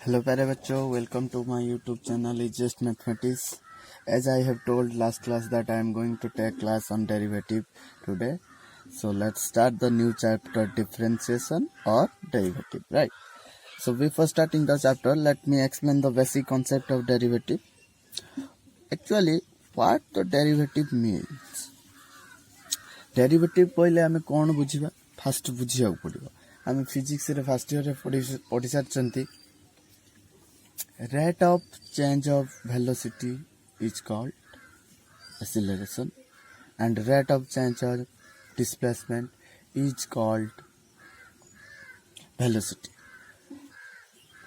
Hello प्यारे बच्चों, welcome to my YouTube channel is just mathematics. As I have told last class that I am going to take class on derivative today. So let's start the new chapter, differentiation or derivative, right? So before starting the chapter, let me explain the basic concept of derivative. Actually, what the derivative means? Derivative पहले आमे कौन बुझिबा fast बुझिया पड़िबो. आमे physics रे first year रे पढ़ी सारचंती. Rate of change of velocity is called acceleration and rate of change of displacement is called velocity.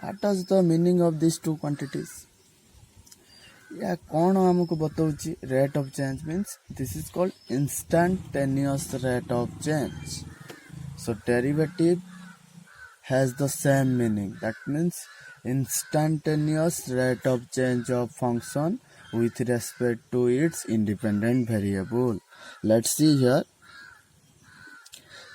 What is the meaning of these two quantities? या कौन हमको बताऊची rate of change means this is called instantaneous rate of change. So derivative has the same meaning. That means instantaneous rate of change of function with respect to its independent variable. Let's see here.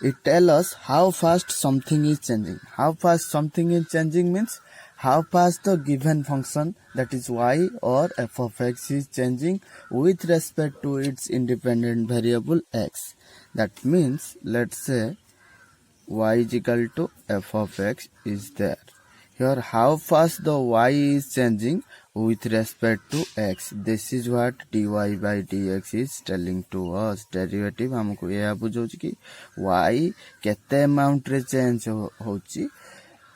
It tells us how fast something is changing. How fast something is changing means how fast the given function, that is y or f of x, is changing with respect to its independent variable x. That means let's say y is equal to f of x is there. Here how fast the y is changing with respect to x. This is what dy by dx is telling to us. Derivative हमको यह बुझाउछि कि y केते amount रे change होछि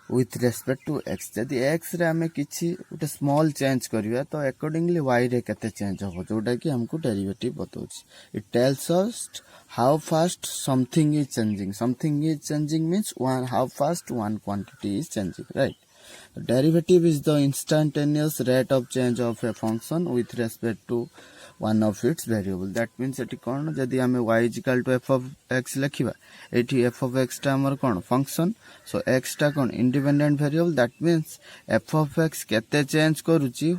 with respect to x. जदि x रे हमें किछि उटे small change करिया तो accordingly y रे केते change हो जोटा कि हमको derivative बताउछि. It tells us how fast something is changing. Something is changing means how fast one quantity is changing, right? The derivative is the instantaneous rate of change of a function with respect to one of its variable. That means eighty कौन जदि हमें y is equal to f of x लिखिबा एटी f of x टा हमर कौन function. So x टा कौन independent variable. That means f of x केते change करूची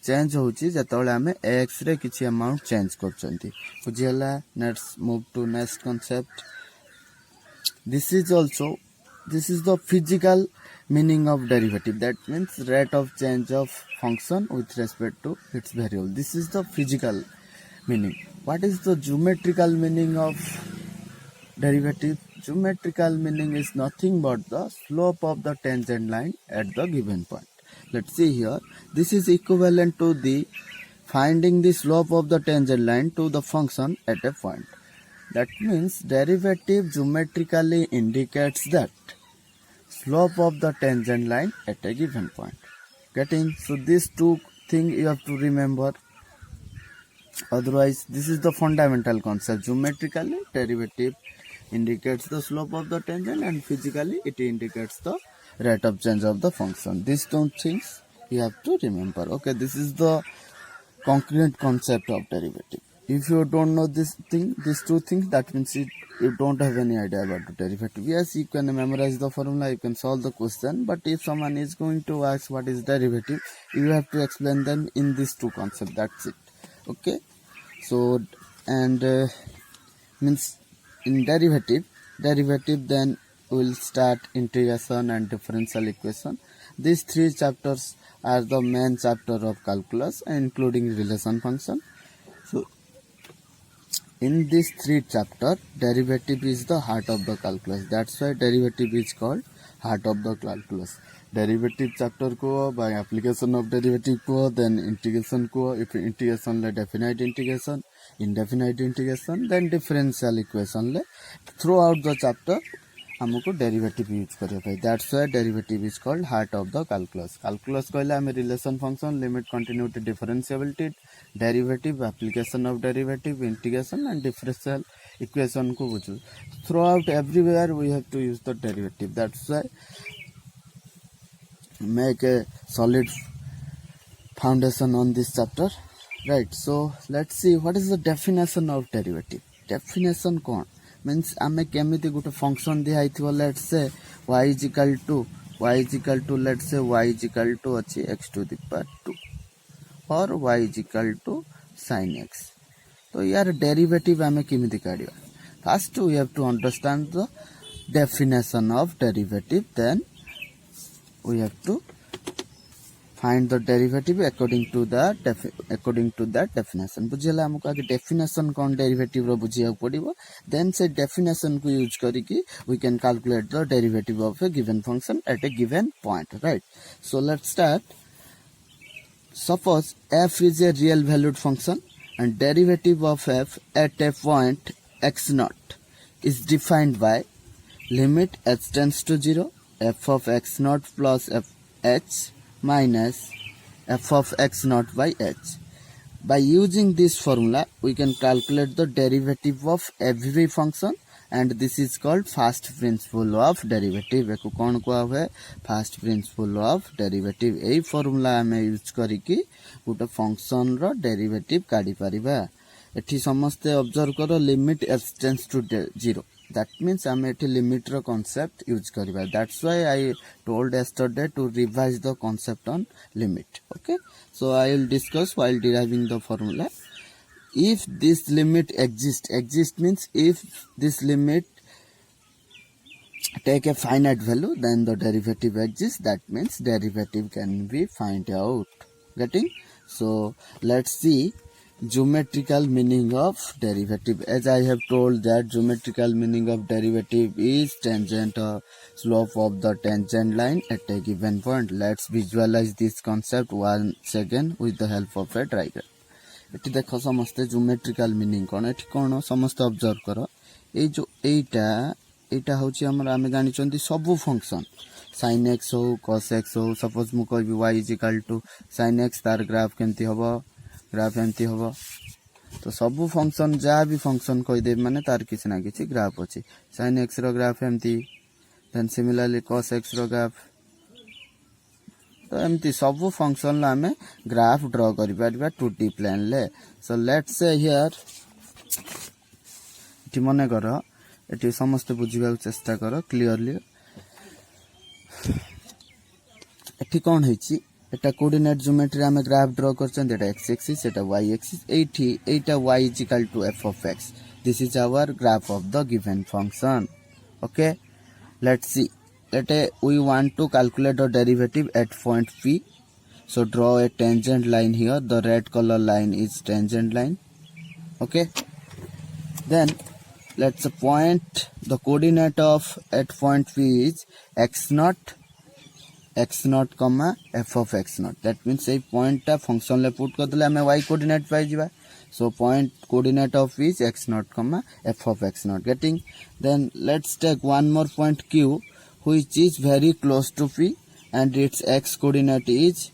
चेंज होची जतले हमें x रे किछि अमाउंट चेंज करचंती. बुझियला. Let's move to next concept. This is the physical meaning of derivative. That means rate of change of function with respect to its variable. This is the physical meaning. What is the geometrical meaning of derivative? Geometrical meaning is nothing but the slope of the tangent line at the given point. Let's see here. This is equivalent to the finding the slope of the tangent line to the function at a point. That means derivative geometrically indicates that slope of the tangent line at a given point. Getting? So these two things you have to remember. Otherwise, this is the fundamental concept. Geometrically, derivative indicates the slope of the tangent and physically it indicates the rate of change of the function. These two things you have to remember. Okay, this is the concrete concept of derivative. If you don't know these two things, that means you don't have any idea about the derivative. Yes, you can memorize the formula, you can solve the question, but if someone is going to ask what is derivative, you have to explain them in these two concepts. That's it. Okay. So, and means in derivative then we'll start integration and differential equation. These three chapters are the main chapter of calculus, including relation function. So in this three chapter, derivative is the heart of the calculus. That's why derivative is called heart of the calculus. Derivative chapter को by application of derivative को, then integration को, if integration ले definite integration, indefinite integration, then differential equation ले. Throughout the chapter हमको derivative use करिया भाई. That's why derivative is called heart of the calculus. Calculus कहले हमें relation function, limit, continuity, differentiability, derivative, application of derivative, integration and differential equation को बुझू. Throughout everywhere we have to use the derivative. That's why make a solid foundation on this chapter, right? So let's see what is the definition of derivative. Definition कौन means आमे केमिति गुटे function दिया हिथिबो. Let's say y is equal to let's say y is equal to अछि x to the power 2 or y is equal to sin x. तो यार derivative आमे केमिति काढिबा. First we have to understand the definition of derivative, then we have to find the derivative according to that definition. बुझिला हमको आगे definition कौन derivative रो बुझिया पड़िबो, then से definition को use करके we can calculate the derivative of a given function at a given point, right? So let's start. Suppose f is a real valued function and derivative of f at a point x naught is defined by limit h tends to 0 f of x naught plus f h minus f of x naught by h. By using this formula, we can calculate the derivative of every function, and this is called first principle of derivative. एको कौन कुआ हुए first principle of derivative. यही formula हमें use करिकी गोटे function रो derivative काढ़ी परिबा. एठी समस्ते ऑब्जर्व करो limit f tends to 0. That means I am limit ro concept use kariba. That's why I told yesterday to revise the concept on limit. Okay, so I will discuss while deriving the formula. If this limit exist means if this limit take a finite value, then the derivative exists. That means derivative can be find out. Getting? So let's see geometrical meaning of derivative. As I have told that geometrical meaning of derivative is tangent or slope of the tangent line at a given point. Let's visualize this concept once again with the help of a diagram. Eighty देखो समस्ते geometrical meaning कोन eighty कोन समस्ते observe करो. ए जो एटा होची हमरा आमे जानि चंदी सब फंक्शन sin x हो cos x हो. सपोज मु कहबी y is equal to sin x, तार ग्राफ केमती होबो, ग्राफ एमती होबो. तो सब फंक्शन जा भी फंक्शन कहि दे माने तार किछ ना किछ ग्राफ अछि. sin x रो ग्राफ एमती, देन सिमिलरली cos x रो ग्राफ. तो एमती सब फंक्शन ला हमें ग्राफ ड्रॉ करि परबा 2D प्लेन ले. So let's say here eighty मने करो एटी समस्त बुझिबा चेष्टा करो क्लियरली. एटी कोन हेछि एटा कोऑर्डिनेट ज्योमेट्री हमें graph draw करछन. Etah x axis Etah y axis. Etah y is equal to f of x. This is our graph of the given function. Okay, let's see. We want to calculate the derivative at point P. So draw a tangent line here. The red color line is tangent line. Okay, then let's point the coordinate of at point P is x naught comma f of x naught. That means a point ta function le put कर हमें y coordinate पाई जिबा. So point coordinate of P is x naught comma f of x naught. Getting? Then let's take one more point Q, which is very close to P, and its x coordinate is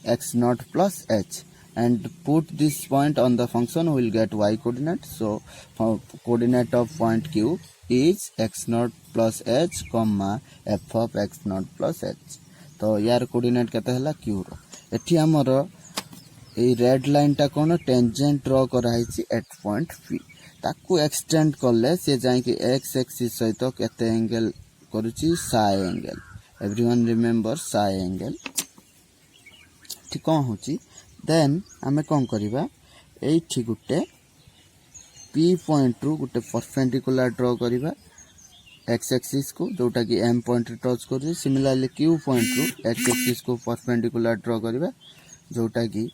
x naught plus h, and put this point on the function, we will get y coordinate. So coordinate of point Q is x naught plus h comma f of x naught plus h. तो यार coordinate केते हला q रो. एठी हमर ए red line टा कोन tangent draw करा हिची eight point p. ताकू एक्सटेंड करले से जाय कि x एक्सिस सहित केते एंगल करूची psi angle. Everyone remember psi angle. ठीक कोन होची. देन हमें कोन करिबा एठी गुटे p पॉइंट रु गुटे परपेंडिकुलर ड्रॉ करिबा x एक्सिस को, जोटा कि m पॉइंट रे टच करू. सिमिलरली q पॉइंट रु x एक्सिस को परपेंडिकुलर ड्रॉ करिबा, जोटा कि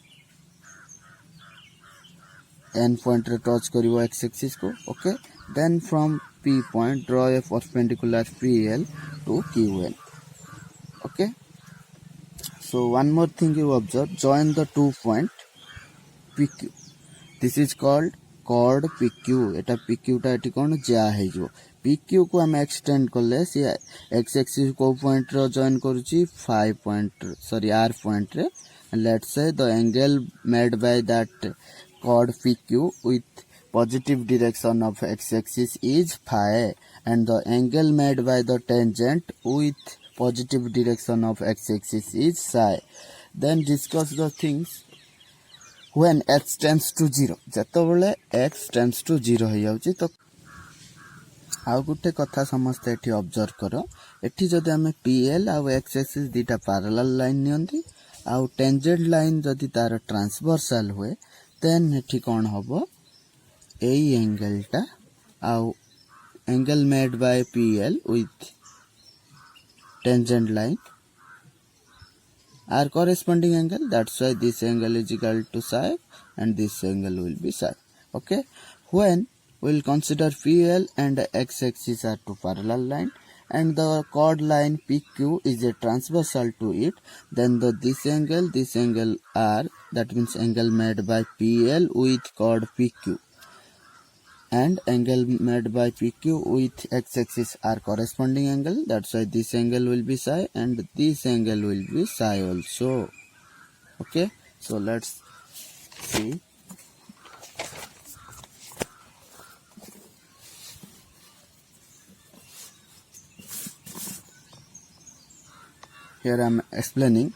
n पॉइंट रे टच करिवो x एक्सिस को. Okay, then from p point draw a perpendicular pl to qn. Okay, so one more thing you observe, join the two point pq. This is called chord pq. Etah pq टा eighty कोन जा हे जो pq को हम extend करले से x axis को point रो join करूची 5 point r point रे. Let's say the angle made by that chord pq with positive direction of x-axis is phi, and the angle made by the tangent with positive direction of x-axis is psi. Then discuss the things when x tends to 0. जतबले x tends to 0 हो जाउची. तो आउ गुटे कथा समस्त एठी observe करो. एठी जदि हमें pl आ x-axis दीटा पैरेलल लाइन नियंती आउ टेंजेंट लाइन जदि तार ट्रांसवर्सल हुए, देन एठी कोन होबो a angle ta au angle made by PL with tangent line are corresponding angle. That's why this angle is equal to psi and this angle will be psi. Okay. When we'll consider PL and x-axis are two parallel line and the chord line PQ is a transversal to it, then this angle are, that means angle made by PL with chord PQ, and angle made by PQ with x-axis are corresponding angle. That's why this angle will be psi and this angle will be psi also. Okay, so let's see. Here I am explaining.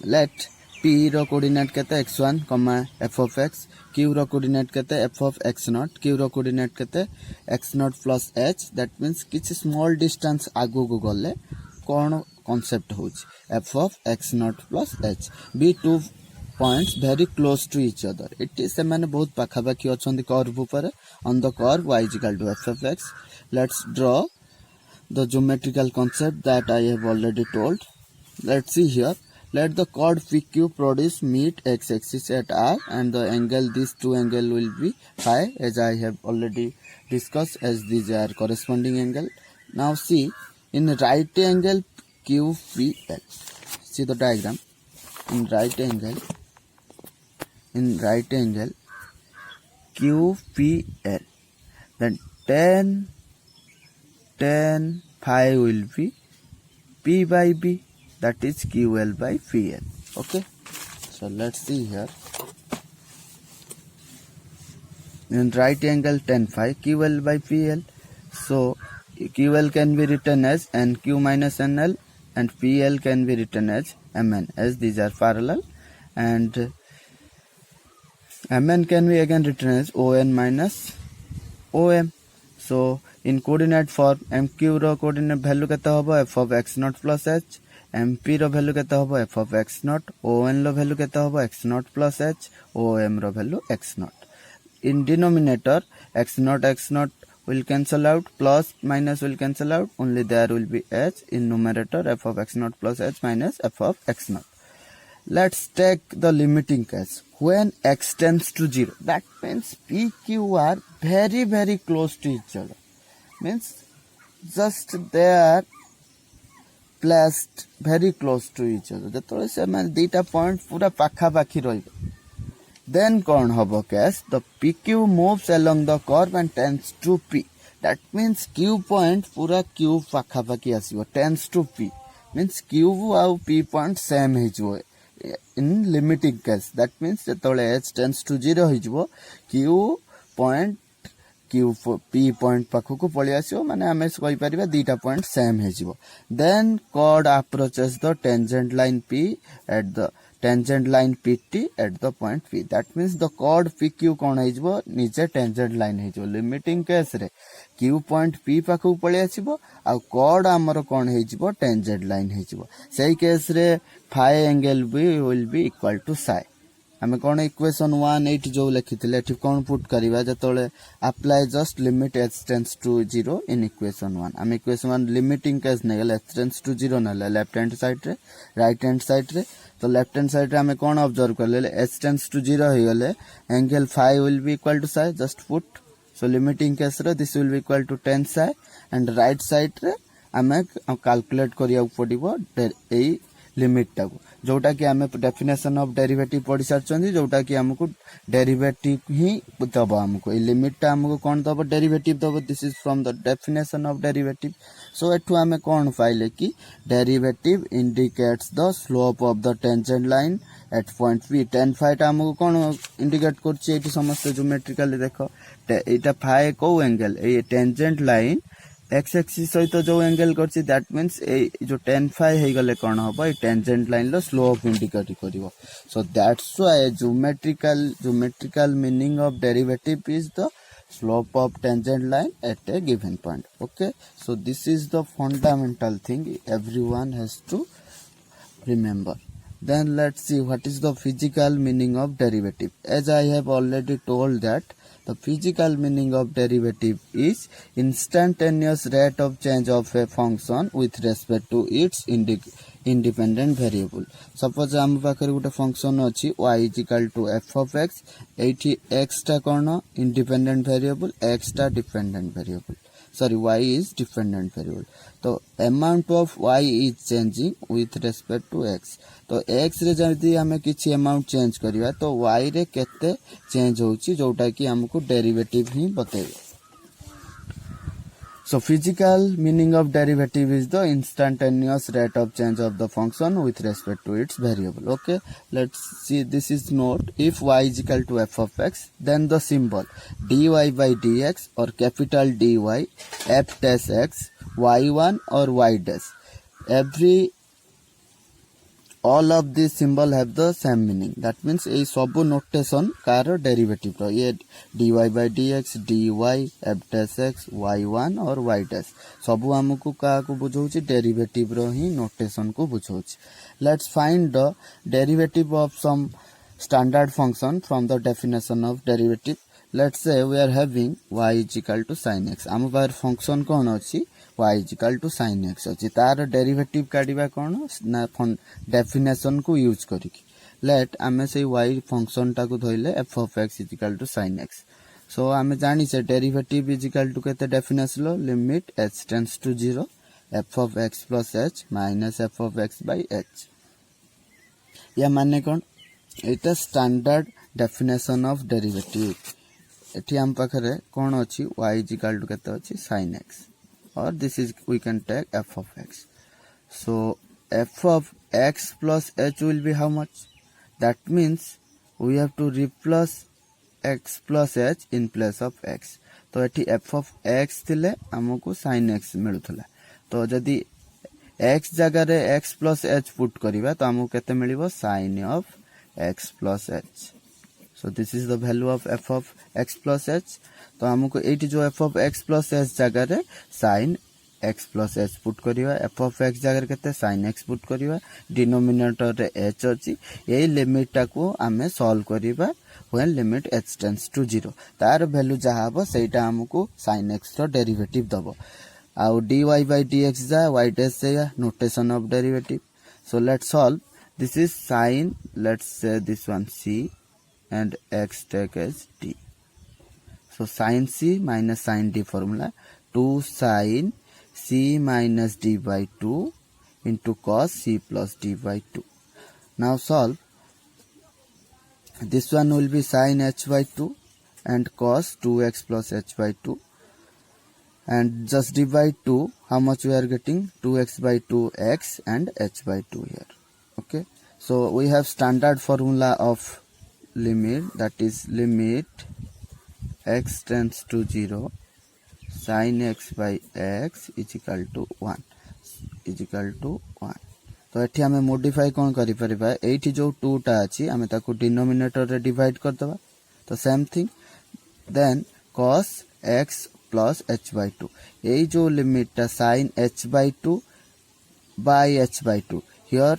Let P रो coordinate केते x1, f of x, Q रो coordinate केते f of x0, Q रो coordinate केते x0 plus h. That means किछि small distance आगु को गले कोन कांसेप्ट होछि f of x0 plus h. Be two points very close to each other. It is semane बहुत पाखापाखी अछंती कर्व ऊपर. On the curve y is equal to f of x. Let's draw the geometrical concept that I have already told. Let's see here. Let the chord PQ produce meet x-axis at R and the angle, these two angle will be phi, as I have already discussed, as these are corresponding angle. Now see, in right angle QPL, see the diagram. In right angle QPL, then tan phi will be P by B, that is QL by PL. Okay, so let's see here. In right angle tan phi, QL by PL, so QL can be written as NQ minus NL and PL can be written as MN, as these are parallel, and MN can be again written as ON minus OM. So in coordinate form, MQ रो coordinate value केते होबो f of x0 plus h, MP row value केते होबो f of x0, ON row value केते होबो x0 plus h, OM row value x0. In denominator, x0 will cancel out, plus minus will cancel out, only there will be h. In numerator, f of x0 plus h minus f of x0. Let's take the limiting case. When x tends to 0, that means PQ are very very close to each other. Means just they are placed very close to each other. जेतोले से माने दीटा point पूरा पाखा पाखी रहिबो. Then कौन होबो case? The PQ moves along the curve and tends to P. That means Q point पूरा Q पाखा पाखी आसीबो, tends to P. Means Q आउ P point same हिजबो. In limiting case, that means जेतोले h tends to 0 हिजबो, Q point P point पाखु पळि आसीबो, माने हमें कहि परिबा दीटा point same हिजबो. Then chord approaches the tangent line P at the tangent line PT at the point P. That means the chord PQ कोन हिजबो निजे tangent line हिजबो. Limiting case रे Q point P पाखु पळि आसीबो आ chord हमर कोन हिजबो tangent line हिजबो. सेही case रे phi angle will be equal to psi. हमें कौन equation 1 8 जो लिखिथिले एठी कौन पुट करिवा जतोले apply just limit h tends to 0 in equation 1. हम इक्वेशन 1 लिमिटिंग केस ने गेल h टेंड्स टू 0 न लेफ्ट हैंड साइड रे राइट हैंड साइड रे. तो लेफ्ट हैंड साइड रे हमें कौन ऑब्जर्व करले h टेंड्स टू 0 हो गेले angle phi will be equal to psi. Just put, so limiting case रे this will be equal to tan psi and right side रे हमें कैलकुलेट करिया पड़िबो एई लिमिट टाको जोटा कि हमें डेफिनेशन ऑफ डेरिवेटिव पढ़ी सारछंदी, जोटा कि हमको डेरिवेटिव ही दबो. हमको ए लिमिट टा हमको कोन दबो डेरिवेटिव दबो. This is from the definition of derivative. So एठु हमें कोन पाइले कि derivative indicates the slope of the tangent line at point P. tan phi टा हमको कोन इंडिकेट करछि एठी समस्त ज्योमेट्रिकली देखो एटा phi को angle A tangent line x axis सहित जो एंगल करछि, दैट मींस ए जो tan phi हे गले कोन होबो ए टेंजेंट लाइन लो स्लोप इंडिकेट करिवो. So that's why geometrical meaning of derivative is the slope of tangent line at a given point. Okay, so this is the fundamental thing everyone has to remember. Then let's see what is the physical meaning of derivative. As I have already told that the physical meaning of derivative is instantaneous rate of change of a function with respect to its independent variable. Suppose आम पाखरे गोटे function अछि y is equal to f of x, एठी x टा कोन independent variable, x टा dependent variable. Sorry, y is dependent variable. तो amount of y is changing with respect to x. तो x रे जदी हमें किछि amount change करिवा तो y रे केते change होउची जोटा कि हमकु derivative he बतेबो. So physical meaning of derivative is the instantaneous rate of change of the function with respect to its variable. Okay, let's see, this is note. If y is equal to f of x, then the symbol dy by dx or capital dy f dash x, y1 or y dash, all of these symbol have the same meaning. That means a सब notation car derivative रो ये dy by dx, dy, f dash x, y1 और y dash सब हमको का को बुझौछि derivative रो ही notation को बुझौछि. Let's find the derivative of some standard function from the definition of derivative. Let's say we are having y is equal to sin x. आम पार function कोन अछि y is equal to sin x अछि. तार derivative काढिबा कोन ना definition को use करिकि. Late आमे से y function टा को धइले f of x is equal to sin x. सो आमे जानि से डेरिवेटिव is equal to केते definition low limit h tends to 0 f of x plus h minus f of x by h. या माने कोन एटा standard definition of derivative. एठी हम पाखरे कोन अछि y is equal to केते अछि sin x, or this is we can take f of x. So f of x plus h will be how much? That means we have to replace x plus h in place of x. तो एठी f of x थिले हमको sin x मिलुथला. तो जदी x जगह रे x plus h put करिवा तो हमको केते मिलिबो sin of x plus h. So this is the value of f of x plus h. तो हमको एठी जो f of x plus h जगह रे sin x plus h put करिवा, f of x जगह रे केते sin x पुट करिवा, डिनोमिनेटर रे h अछि. एई लिमिट टा को हमें सॉल्व करिवा when limit h tends to 0. तार वैल्यू जहा हबो सेटा हमको sin x रो डेरिवेटिव दबो. आउ dy by dx जा y dash से notation of derivative. So let's solve. This is sin, let's say this one c and x take as d. So sin c minus sin d formula 2 sin c minus d by 2 into cos c plus d by 2. Now solve. This one will be sin h by 2 and cos 2x plus h by 2, and just divide 2. How much we are getting? 2x by 2x and h by 2 here. Okay, so we have standard formula of limit, that is limit x tends to 0 sin x by x is equal to 1 is equal to 1. तो एठी हमें modify कोन करि परिबा, एठी जो 2 टा अछि हमें ताको डिनोमिनेटर रे डिवाइड कर दबा. तो same thing then cos x plus h by 2. एई जो लिमिट टा sin h by 2 by h by 2, here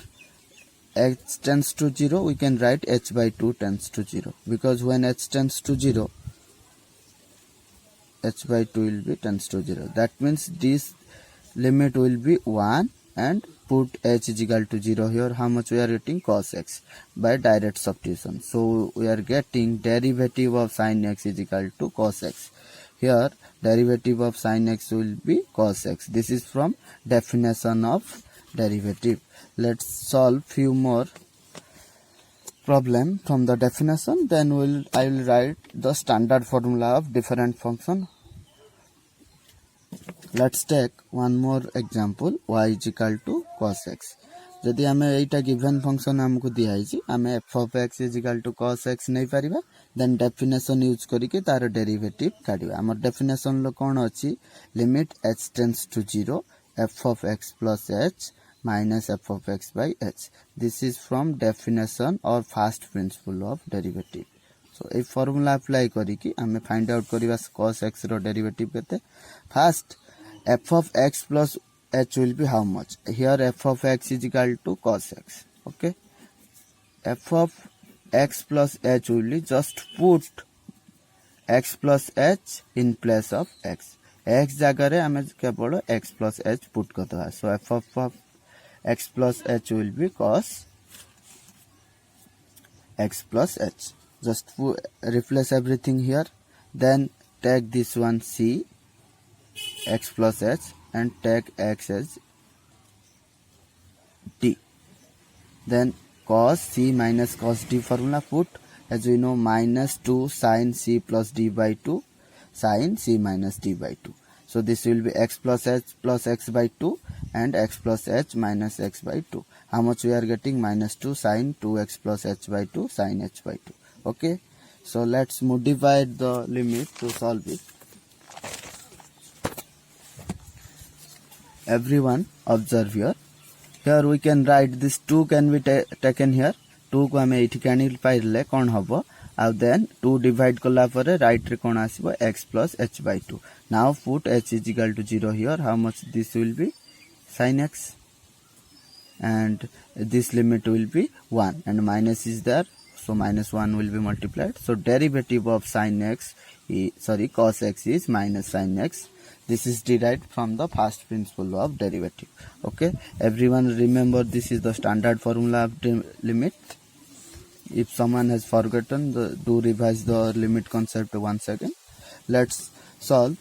h tends to 0, we can write h by 2 tends to 0, because when h tends to 0 h by 2 will be tends to 0. That means this limit will be 1 and put h is equal to 0 here. How much we are getting? Cos x by direct substitution. So we are getting derivative of sin x is equal to cos x. Here derivative of sin x will be cos x. This is from definition of derivative. Let's solve few more problem from the definition, then I will write the standard formula of different function. Let's take one more example, y is equal to cos x. जदि हमें एटा given function हमको दिया है, हमें f of x is equal to cos x नहीं परिबा, then definition use करिके तार derivative काढिबा. हमर डेफिनेशन लो कोन अछि, limit h tends to 0 f of x plus h minus f of x by h. This is from definition or first principle of derivative. So a formula apply करिके हमें find out करिबा cos x रो derivative केते. First f of x plus h will be how much? Here f of x is equal to cos x. Okay, f of x plus h will be, just put x plus h in place of x. x जगह रे हमें केवल x plus h put करता है. So f of x plus h will be cos x plus h. Just replace everything here, then take this one c x plus h and take x as d. Then cos c minus cos d formula put, as we know, minus 2 sin c plus d by 2 sin c minus d by 2. So this will be x plus h plus x by 2 and x plus h minus x by 2. How much we are getting? Minus 2 sin 2x plus h by 2 sin h by 2. Okay. So let's modify the limit to solve it. Everyone observe here. Here we can write this 2 can be taken here. 2 को हमें एठी कानी पाइले कोन हबो आ then 2 divide कला परे right रे कोन आसीबो x plus h by 2. Now put h is equal to 0 here. How much this will be? Sin x, and this limit will be 1 and minus is there, so minus 1 will be multiplied. So derivative of sin x cos x is minus sin x. This is derived from the first principle of derivative. Okay, everyone remember this is the standard formula of the limit. If someone has forgotten, do revise the limit concept once again. Let's solve.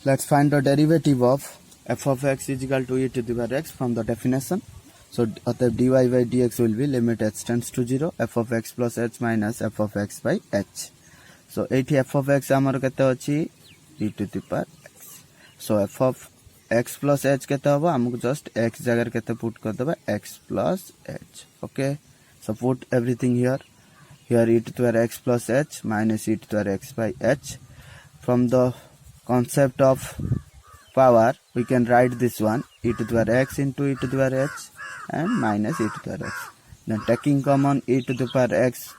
Let's find the derivative of f of x is equal to e to the power x from the definition. So dy by dx will be limit h tends to 0 f of x plus h minus f of x by h. So f of x amar kete achi e to the power x. So f of x plus h kete hobo, amku just x jagar kete put kar deba x plus h. Okay, so put everything here. Here e to the power x plus h minus e to the power x by h. From the concept of power, we can write this one e to the power x into e to the power h and minus e to the power x. Then taking common e to the power x,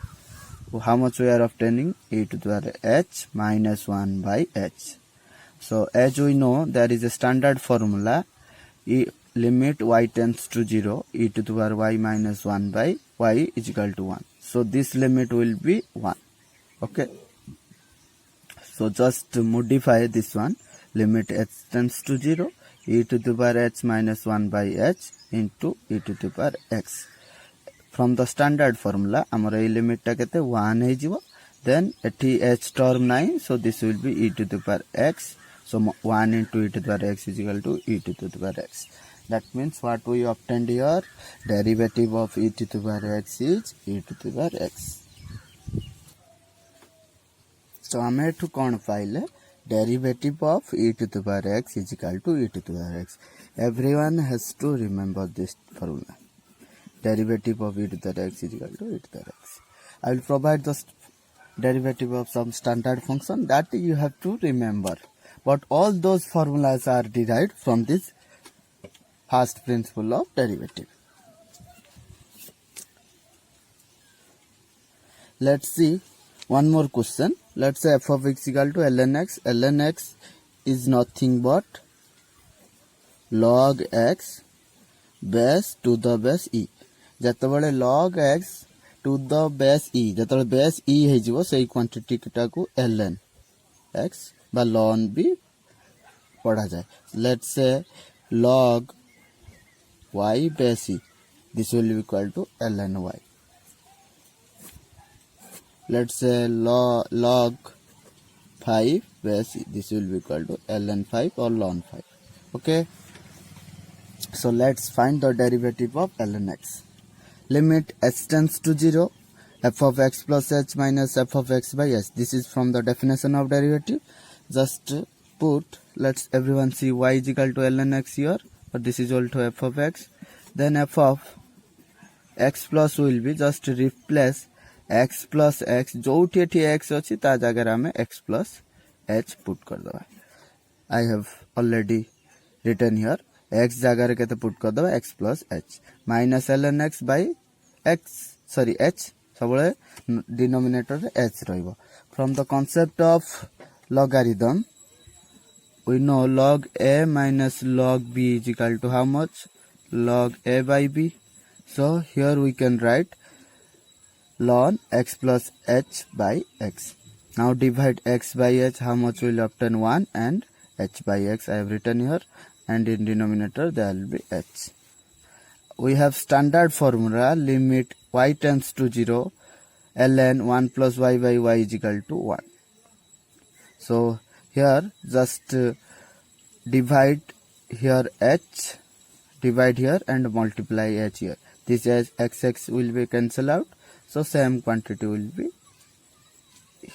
how much we are obtaining? E to the power h minus 1 by h. So as we know, there is a standard formula, limit y tends to 0 e to the power y minus 1 by y is equal to 1. So this limit will be 1. Okay, so just modify this one, limit h tends to 0 e to the power h minus 1 by h into e to the power x. From the standard formula, amara ei limit ta kete 1 he jibo. Then ethi h term 9, so this will be e to the power x. So 1 into e to the power x is equal to e to the power x. That means what we obtained here, derivative of e to the power x is e to the power x. So हमें एठु कौन पाइले, derivative of e to the power x is equal to e to the power x. Everyone has to remember this formula. Derivative of e to the power x is equal to e to the power x. I will provide the derivative of some standard function that you have to remember. But all those formulas are derived from this first principle of derivative. Let's see one more question. Let's say f of x equal to ln x. Ln x is nothing but log x base to the base e. जेतबेले log x to the base e, जेतबेले base e हे जिवो सेई quantity टा को ln x बा ln भी पढ़ा जाए. Let's say log y base e, this will be equal to ln y. Let's say log 5 base e, this will be equal to ln 5 or ln 5. Okay, so let's find the derivative of ln x. Limit h tends to 0 f of x plus h minus f of x by h. This is from the definition of derivative. Just put, let's everyone see y is equal to ln x here, but this is also f of x. Then f of x plus will be, just replace x plus x, जोठी एठी x अछि ता जगह हमें x plus h put कर दबा. I have already written here, x जगह रे केते put कर दबा x plus h minus ln x by x, sorry h सबले denominator रे h रहइबो. From the concept of logarithm, we know log a minus log b is equal to how much? Log a by b. So here we can write ln x plus h by x. Now divide x by h, how much will obtain? 1, and h by x I have written here, and in denominator there will be h. We have standard formula, limit y tends to 0, ln 1 plus y by y is equal to 1. So here just divide here h, divide here and multiply h here. This x will be cancel out, so same quantity will be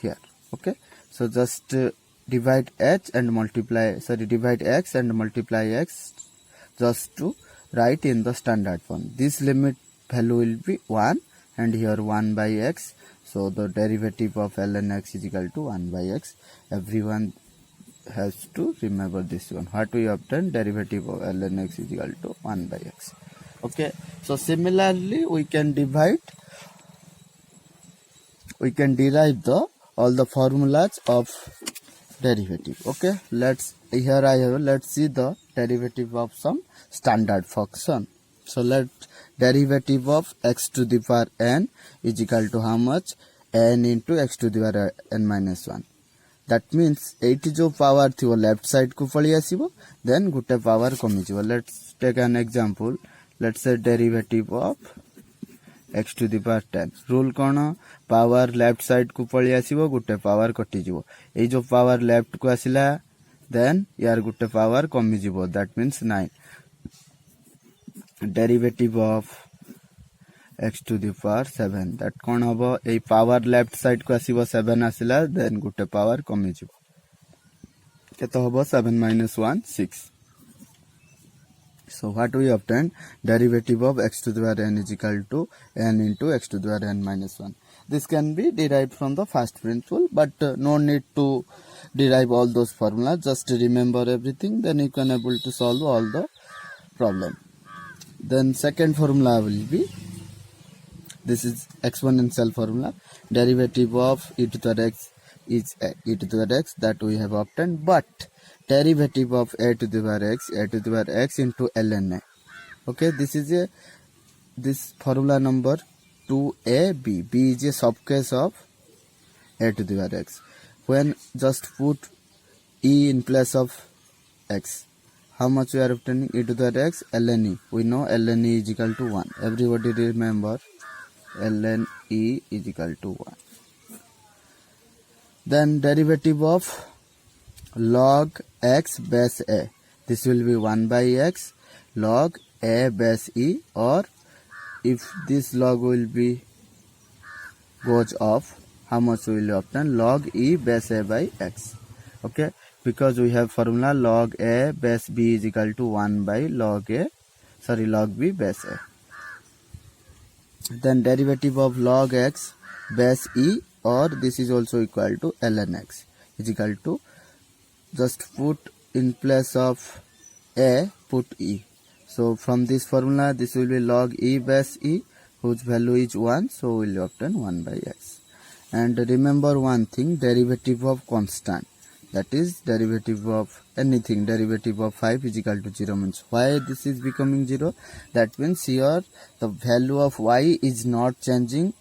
here. Okay, so just divide h and multiply, divide x and multiply x just to write in the standard form. This limit value will be 1 and here 1 by x. So the derivative of ln x is equal to 1 by x. Everyone has to remember this one. What we obtain? Derivative of ln x is equal to 1 by x. Okay, so similarly we can derive all the formulas of derivative. Okay, let's see the derivative of some standard function. So let derivative of x to the power n is equal to how much? N into x to the power n minus 1. That means 80 जो power थी वो left side को पड़ी आसीबो, then गुटे power कमी जिवो. Let's take an example. Let's say derivative of x to the power 10. Rule कौन? Power left side को पड़ी आसीबो, गुटे power कटी जिवो. ये जो power left को आसिला, then यार गुटे power कमी जिवो. That means 9. Derivative of x to the power 7. That कौन होबो? ये power left side को आसीबो 7 आसिला, then गुटे power कमी जिवो. केतो होबो? 7 minus 1, 6. So what we obtained? Derivative of x to the power n is equal to n into x to the power n minus 1. This can be derived from the first principle, but no need to derive all those formulas. Just remember everything, then you can able to solve all the problem. Then second formula will be, this is exponential formula. Derivative of e to the x is e to the x that we have obtained, but derivative of a to the power x into ln a. Okay, this is this formula number 2ab. B is a subcase of a to the power x. When just put e in place of x, how much we are obtaining? E to the power x ln e. We know ln e is equal to 1. Everybody remember ln e is equal to 1. Then derivative of log x base a. This will be 1 by x log a base e, or if this log will be goes off, how much we will obtain? Log e base a by x. Okay, because we have formula log a base b is equal to 1 by log b base a. Then derivative of log x base e, or this is also equal to ln x is equal to, just put in place of a, put e. So from this formula, this will be log e base e, whose value is 1, so we will obtain 1 by x. And remember one thing, derivative of constant, that is derivative of anything, derivative of 5 is equal to 0 means why this is becoming 0? That means here the value of y is not changing,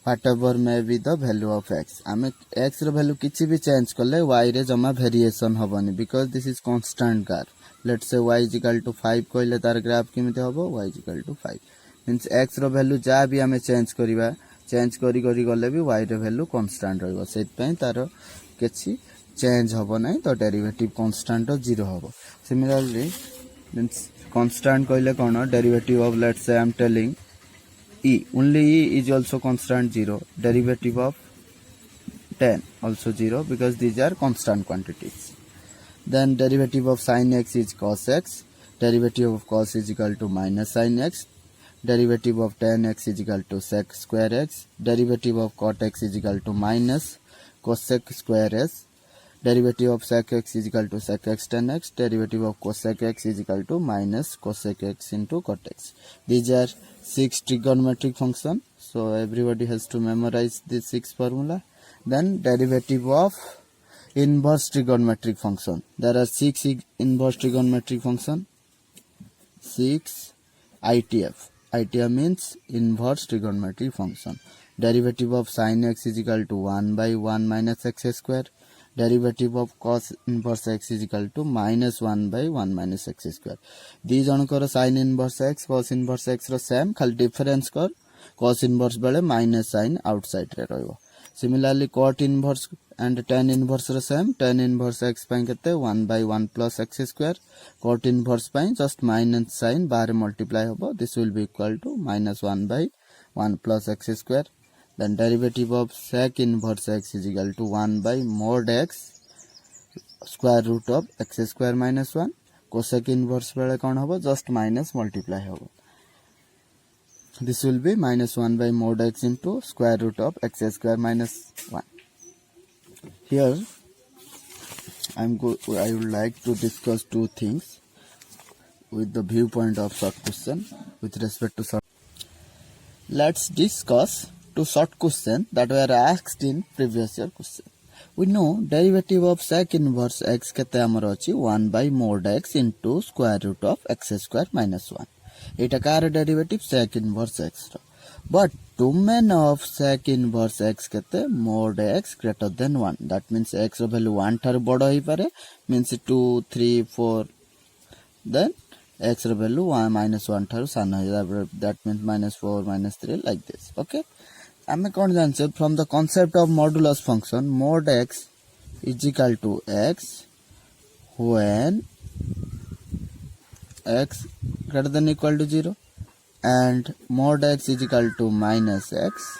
whatever may be the value of x. आमे x रो value किछि भी change करले y रे जमा variation हबनी, because this is constant graph. Let's say y is equal to 5 कहले तार graph केमिते हबो? y is equal to 5 means x row value जा भी आमे change करिबा, change करी गले भी y रे value constant रहबो. सेट पई तार किछि change हबो नै, तो derivative constant 0 हबो. Similarly means constant कहले कोन? Derivative of, let's say I am telling e, only e is also constant 0. Derivative of 10 also 0, because these are constant quantities. Then derivative of sin x is cos x. Derivative of cos is equal to minus sin x. Derivative of tan x is equal to sec square x. Derivative of cot x is equal to minus cosec square s. Derivative of sec x is equal to sec x tan x. Derivative of cosec x is equal to minus cosec x into cot x. These are 6 trigonometric function, so everybody has to memorize this 6 formula. Then derivative of inverse trigonometric function. There are 6 inverse trigonometric function. 6 ITF. ITF means inverse trigonometric function. Derivative of sin x is equal to 1 by 1 minus x square. derivative of cos inverse x is equal to minus 1 by 1 minus x square. दी जनकर sin inverse x cos inverse x रो same खाली difference कर cos inverse बेले minus sin outside रे रहइबो. Similarly cot inverse and tan inverse रो same tan inverse x पई केते 1 by 1 plus x square, cot inverse पई just minus sin बाहर multiply होबो. This will be equal to minus 1 by 1 plus x square. Then derivative of sec inverse x is equal to 1 by mod x square root of x square minus 1. Cosec inverse बेले कौन होबो just minus multiply होबो. This will be minus 1 by mod x into square root of x square minus 1. Here I would like to discuss two things with the viewpoint of short question with respect to short. Let's discuss two short questions that were asked in previous year question. We know derivative of sec inverse x kete amar achi 1 by mod x into square root of x square minus 1. Eta kar derivative sec inverse x ro. But domain of sec inverse x kete mod x greater than 1. That means x ro value 1 tar bodo hi pare, means 2 3 4, then x ro value 1 minus 1 tar san hai, that means minus 4 minus 3 like this. Okay, आमे कौन जानछे from the concept of modulus function mod x is equal to x when x greater than equal to 0 and mod x is equal to minus x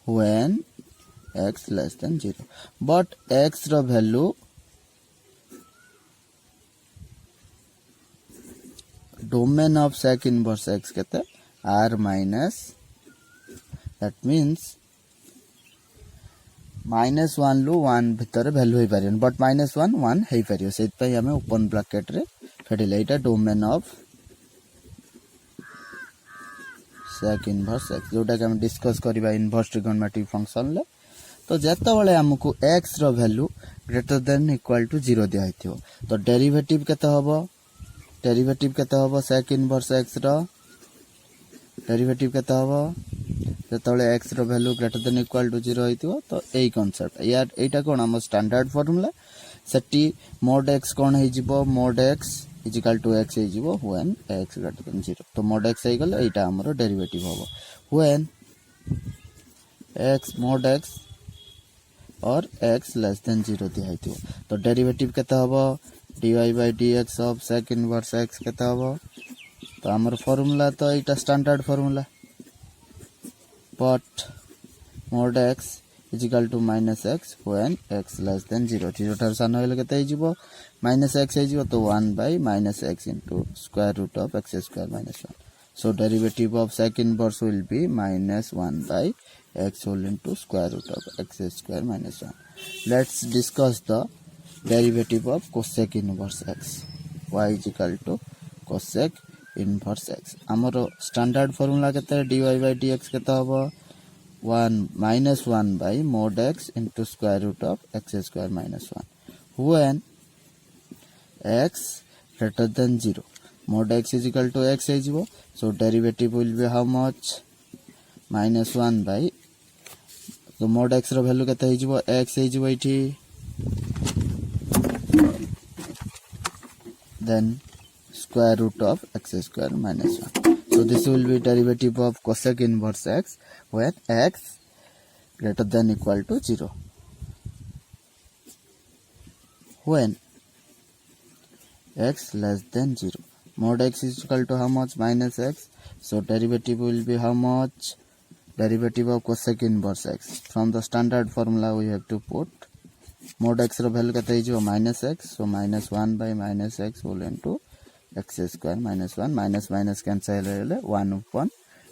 when x less than 0. But x ro value domain of sec inverse x kete r minus, that means minus 1 lu 1 भितर value होई पारियन, but minus 1 1 होई पारियो. सेत पई हमें open bracket रे फेडिले एटा domain of sec inverse x जोटा कि हम discuss करबा इनवर्स ट्रिगोनोमेट्रिक फंक्शन ले. तो जेता बेले हमकु x रो value greater than equal to 0 दिया हिथियो, तो डेरिवेटिव केते हबो sec inverse x रो डेरिवेटिव केते हबो जेतबेले x रो value greater than equal to 0 होइतिबो. तो एई कांसेप्ट यार एटा कोन हम स्टैंडर्ड फार्मूला सेटी mod x कोन हे जिवो mod x is equal to x हे जिवो व्हेन x ग्रेटर देन 0. तो mod x हे गेल एटा हमरो डेरिवेटिव हबो व्हेन x mod x और x लेस देन 0 दिया हिथिबो. तो डेरिवेटिव केते हबो dy by dx of sec inverse x केते हबो. तो हमर फार्मूला तो एटा standard formula, but mod x is equal to minus x when x less than 0. 0 ठार सान होइले केते हे जिवो minus x हे जिवो, तो 1 by minus x into square root of x square minus 1. So derivative of sec inverse will be minus 1 by x whole into square root of x square minus 1. Let's discuss the derivative of cosec inverse x. Y is equal to cosec inverse x. आमरो standard formula केते dy by dx केते हबो 1 minus 1 by mod x into square root of x square minus 1 when x greater than 0. Mod x is equal to x हे जिवो, so derivative will be how much minus 1 by, तो mod x रो value केते हे जिवो x हे जिवो इठी, then square root of x square minus 1. So this will be derivative of cosec inverse x when x greater than equal to 0. When x less than 0. Mod x is equal to how much minus x. So derivative will be how much derivative of cosec inverse x. From the standard formula we have to put mod x रो value केते हिजो minus x, so minus 1 by minus x whole into x square minus 1, minus minus cancel हेले 1 upon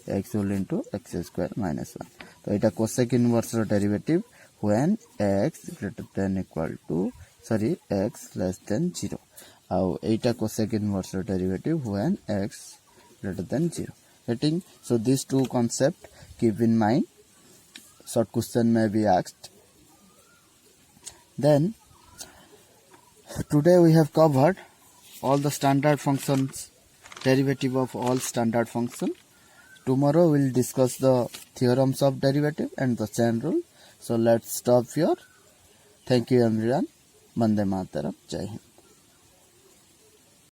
x whole into x square minus 1. तो एटा cosec inverse रो derivative when x greater than equal to x less than 0. आउ एटा cosec inverse रो derivative when x greater than 0. Getting? So these two concept keep in mind. Short question may be asked. Then today we have covered all the standard functions, derivative of all standard function. Tomorrow we'll discuss the theorems of derivative and the chain rule. So let's stop here. Thank you everyone. Vande Mataram. Jai Hind.